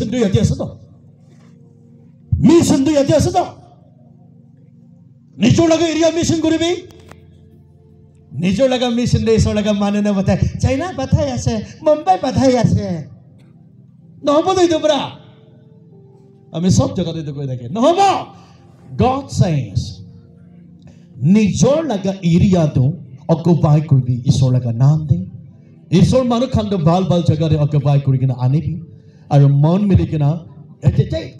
Mission তো ইয়াতে আছে তো মিশন তো ইয়াতে আছে তো নিজৰ লগা এৰিয়া মিশন কৰিবি নিজৰ লগা মিশন দে ইছৰ লগা মানে না বাতাই চাইনা বাতাই আছে মুম্বাই বাতাই আছে নহব দে এইটো পৰা আমি সব জগতে তো কৈ থাকে নহব God says নিজৰ লগা এৰিয়াটো অকুপাই কৰিবি ইছৰ লগা নাম দে ইছৰ মানুহ খান্দ ভাল ভাল জেগাতে অকুপাই কৰি কিনা আনিবি আৰু মন মিলি কিনা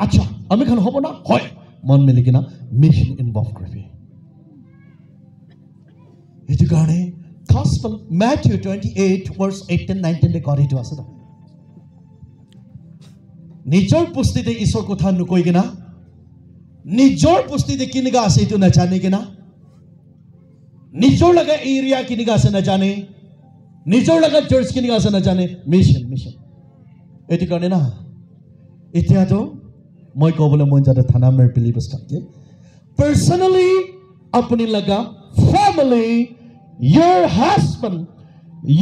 আচ্ছা আমি খান হ'ব না হয় মন মিলি কিনা মিশন ইনভলভ কৰিবি এইটো কাৰণে Gospel Matthew 28 verse 18 19 তে কৰি দিও আছে তো নিজৰ পুষ্টিতে ঈশ্বৰ কথা নকৈ কিনা নিজৰ পুষ্টিতে কিনিগা আছে এইটো নাজানে কিনা নিজৰ লগা এৰিয়া কিনিগা আছে নাজানে নিজৰ লগা চাৰ্চ কিনিগা আছে নাজানে মিশন এইটো কাৰণে না এতিয়াতো মই ক'বলৈ মন যাতে থানা মেৰ বিলিভাৰ্ছ কাকে পাৰ্সোনালি আপুনি লগা family your husband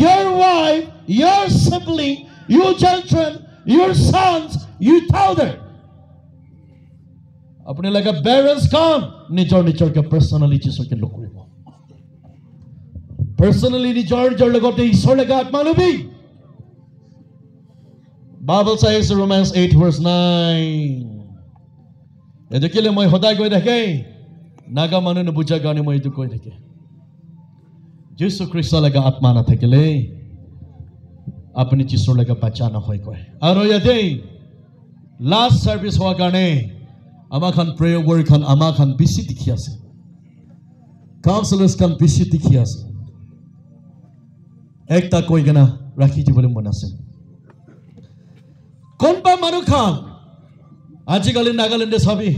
your wife your sibling your children your sons you tell them अपने लगा parents काम निचोर के personally जिसों के लोग करें personally निचोर लगोते ईश्वर लगा आत्मा लुबी Bible says Romans 8 verse 9 ये तो किले मैं होता कोई देखे नागा मानो न बुझा गाने मैं तो कोई देखे जिसो क्रिस्टो लगा आत्मा ना थे किले अपनी जिसों लगा बचाना होए कोई आरो ये दे last service हुआ गाने आमा खान prayer work खान आमा खान बिसी दिखिया से counselors खान बिसी दिखिया से एक ता कोई गना राखी जी बोले मना से कौन पा मानु खान आज कल नागालैंड सभी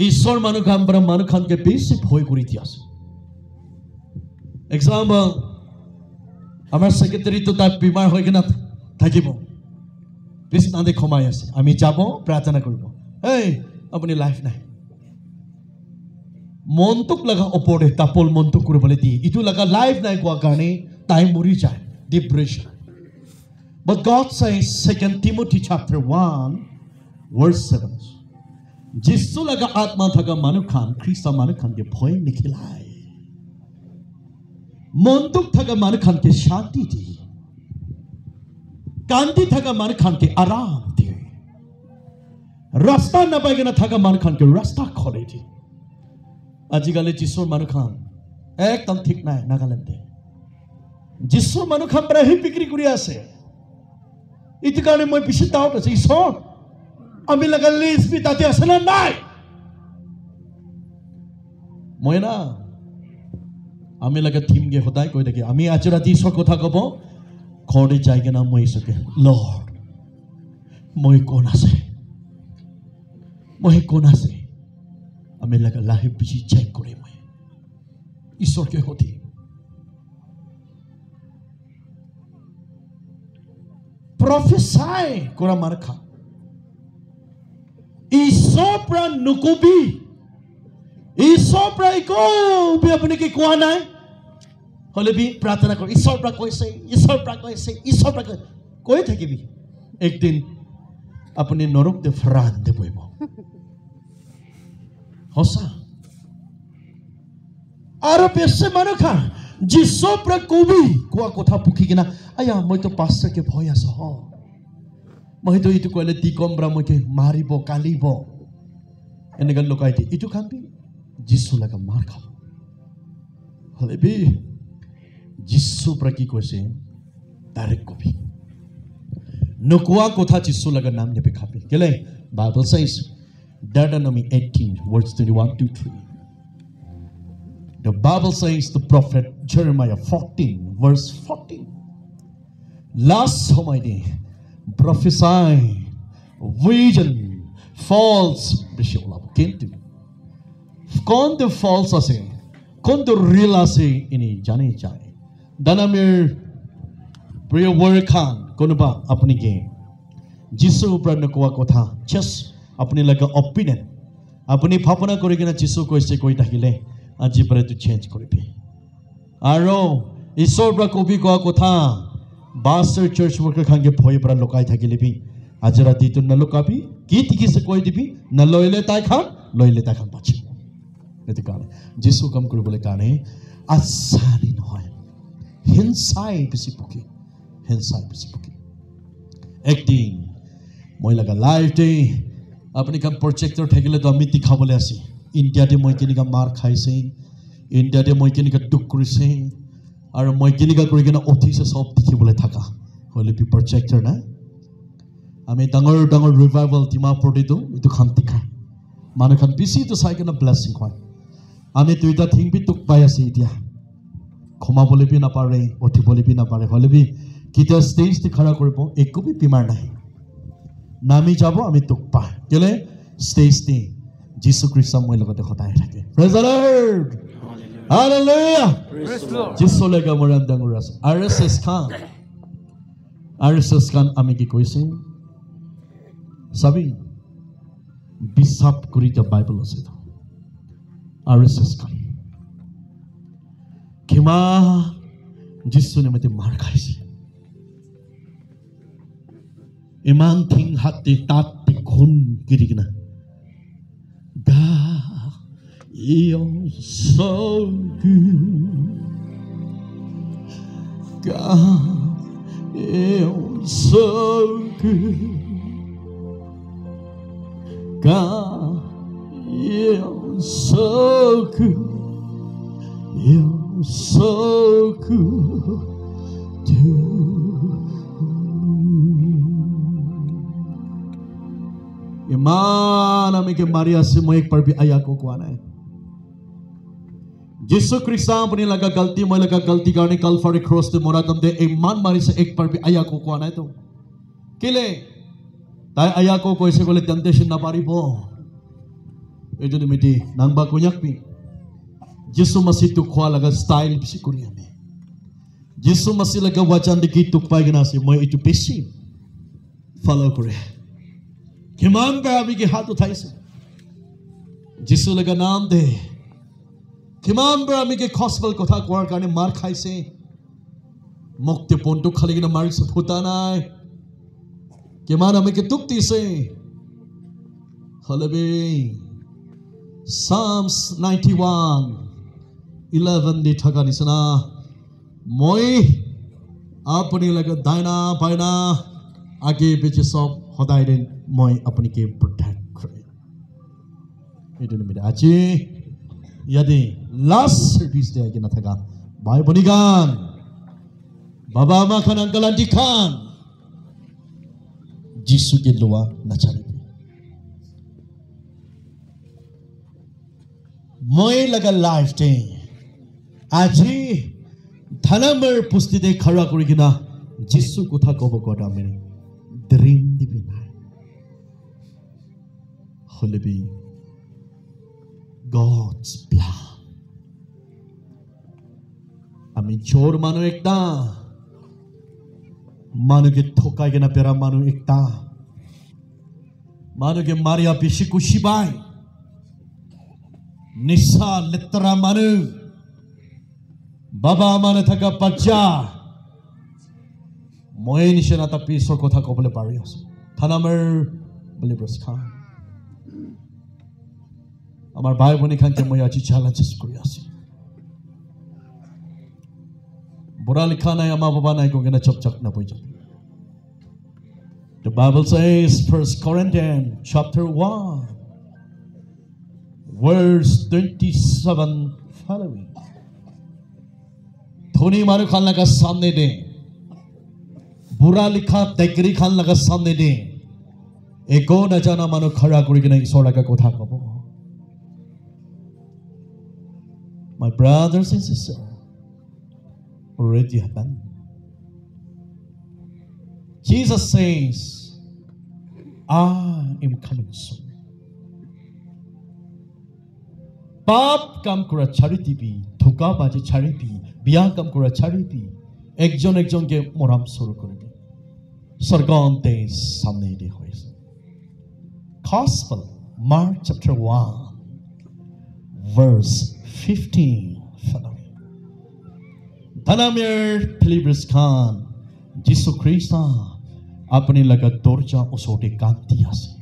ईश्वर मानु खान पर मानु खान के बिसी भोई करी दिया से example आमार सेक्रेटरी तो ताक बीमार होए गना থাকিবো বিছনাতে খমাই আছে আমি যাব প্ৰাৰ্থনা কৰিব এই আপুনি লাইফ নাই মনটোক লাগা ওপৰে তাপল মনটোক কৰিবলৈ দি ইটো লাগা লাইফ নাই কোৱা কাৰণে তাই মৰি যায় depression but God says 2 Timothy chapter 1 verse 7 Jesus লাগা আত্মা থাকা মানুহ খান খ্ৰীষ্ট মানুহ খান কে ভয় নিখিলাই মনটোক থাকা মানুহ খান কে শান্তি দি कांति थका मान खान के आराम दिए रास्ता न पाएगा ना थका मान खान के रास्ता खोले थी आजिकाले जिसोर मान खान एकदम ठीक ना है नागालैंड जिसोर मान खान पर ही बिक्री करिया से इतने कारण मैं पीछे ताऊ तो सही सो अमी लगा लिस्ट भी ताते असना नहीं मैं ना अमी लगा थीम के होता है कोई देखे अमी आज राती सो को था कबो खोड़े जाएगा ना मैं सके लॉर्ड मैं कौन से हमें लगा लाइफ बिजी चेक करे मैं ईश्वर के होती प्रोफेसाई कोरा मारखा ईश्वर पर नुकुबी ईश्वर पर को भी अपने के कुआ ना হলে বি প্রার্থনা কর ঈশ্বর প্রা কইছে ঈশ্বর প্রা কই থাকিবি একদিন আপনি নরক দে ফ্রান দে বইব হসা আর বেশে মানুখা যিশো প্রা কবি কোয়া কথা পুখি কিনা আয়া মই তো পাস্টার কে ভয় আছ হ মই তো ইটো কইলে দি কমরা মইকে মারিব কালিব এনেগা লোকাইতে ইটো খাবি যিশো লাগা মার খাব হলে বি जिसु प्रकी कोसे डायरेक्ट कॉपी नकुआ कोथा जिसु लगा नाम ने पे खापे केले Bible says Deuteronomy 18 verse 21 to 3 the Bible says the prophet Jeremiah 14 verse 14 last समय दे prophesy vision false बिशोला किंतु कौन तो false असे कौन तो real असे इन्हें जाने जाए दानामेर प्रिय वर्ड खान कोनबा अपनी गेम जिसु ऊपर नकुआ को था जस्ट अपने लगा ओपिनियन अपनी भावना करेगी ना जिसु को ऐसे कोई ताकिले आज पर तो चेंज करेगी आरो ईश्वर पर कोबी को था बास्टर चर्च वर्कर खान के भय पर लोकाई ताकिले भी আজি ৰাতিটো নলুকাবি কি দেখিছে কৈ দিবি নলৈলে তাই খাম লৈলে তাই খাম পাছি সেইটো কাৰণে যিছু কাম কৰিবলৈ কাৰণে আচাৰি নহয় হিংসাই বেছি পকি একদিন মই লগা লাইফ ডে আপুনি কাম প্ৰজেক্টৰ থাকিলেতো আমি দেখাবলৈ আছে ইণ্ডিয়াতে মই কেনেকুৱা মাৰ খাইছে ইণ্ডিয়াতে মই কেনেকুৱা দুখ কৰিছে আৰু মই কেনেকুৱা কৰি কিনে উঠিছে চব দেখিবলৈ থাকা হ'লে বি প্ৰজেক্টৰ না আমি ডাঙৰ ডাঙৰ ৰিভাইভেল ডিমাপুৰ দিতো এইটো শান্তি খায় মানুহখন বেছিটো চাই কিনে ব্লেছিং হয় আমি দুইটা থিং বি তুক পাই আছে এতিয়া ক্ষমাবলৈ বি নাপাৰে উঠিবলৈ বি নাপাৰে হ'লে বি কেতিয়া ষ্টেজ খাৰা কৰিব একো বি বেমাৰ নাই নামি যাব আমি তুক পা কেলে ষ্টেজ দি যীশু খ্ৰীষ্ট মই লগতে সদায় থাকে প্ৰেজ দ্য লৰ্ড হালেলুয়া যীশু লেগা মৰাম ডাঙৰ আছে আৰএছএছ খান আমি কি কৈছে সবই বিশ্বাস কৰি যা বাইবেল আছে আৰএছএছ খান কিমা যীশু নিমিত্তে মাৰ খাইছে ইমান থিং হাতে তাত খুন কিৰি কিনা God, you're so good. God, you're so good. God, you're so good. You're so good to ইমান আমি কে মাৰি আছে মই একবাৰ বি আয়াকো কোৱা নাই যীশু খ্ৰীষ্ট আপুনি লগা গলতি মই লগা গলতি কাৰণে কালভাৰী ক্ৰছতে মৰা দমতে ইমান মাৰিছে একবাৰ বি আয়াকো কোৱা নাই তো কেলে তাই আয়াকো কৈছে বোলে টেম্পটেশ্যন নাপাৰিব এইটো নিমিতি নাংবা কুয়াক বি যীশু মসিহটো খোৱা লগা ষ্টাইল বেছি কৰি আমি যীশু মসিহ লগা ৱাচন দেখি তুক পাই কিনা আছে মই এইটো বেছি ফলো কৰে কিমান বাৰ আমি কি হাত উঠাইছে যীশু লগা নাম দে কিমান বাৰ আমি কি খসবল কথা কোৱাৰ কাৰণে মাৰ খাইছে মুক্তি পন্টু খালি কিনা মাৰিছে ফুটা নাই কিমান আমি কি তুক দিছে হলেবি Psalms 91:11 দি থকা নিচিনা মই আপুনি লগা দাইনা বাইনা আগে পিছে সব সদায় দিন মই আপুনি কে প্ৰটেক্ট কৰে এইটো নিমিত্তে আজি ইয়াতে লাষ্ট সাৰ্ভিস দে কি না থাকা ভাই বনি গান বাবা মা খান আঙ্কেল আন্টি খান যিশু কে লোৱা নাচাৰিবি মই লগা লাইফ দে আজি ধনমৰ পুষ্টিতে খৰা কৰি কিনা যিশু কথা ক'ব গড আমি ড্ৰিম দিবি নাই হলেবি God's plan আমি চোৰ মানুহ একটা মানুহকে ঠকাই কিনা পেৰা মানুহ একটা মানুহকে মাৰিয়া পিছি কুচিবাই নিশা লেতৰা মানুহ বাবা মানে থাকা বাচ্চা মই নিচিনা এটা পিছৰ কথা ক'বলৈ পাৰি আছো থানামৰ বলিব্ৰছ খান আমাৰ ভাই বোন খানকে মই আজি চ্যালেঞ্জেস কৰি আছি বুঢ়া লিখা নাই আমাৰ বাবা নাই কোন কেনে চপচক না পই যাব The Bible says 1 Corinthians chapter 1 verse 27 following Dhoni मारू खान लगा सामने दे बुरा लिखा तेकरी खान लगा सामने दे एको न जाना मानो खड़ा करी के नहीं सोड़ा का कोथा कबो My brothers and sisters already happened. Jesus says, I am coming soon. पाप काम करा charity भी, धोखा बाजी charity, बिया काम करा charity, एकजन एकजन के मोराम शुरू करेंगे. सरगान ते सामने दे होए. Gospel, Mark chapter 1, verse 15 following. Tanamir Pilibris Khan, Jisu Krista, আপুনি লগা দৰ্জা ওচৰতে কান্দি আছে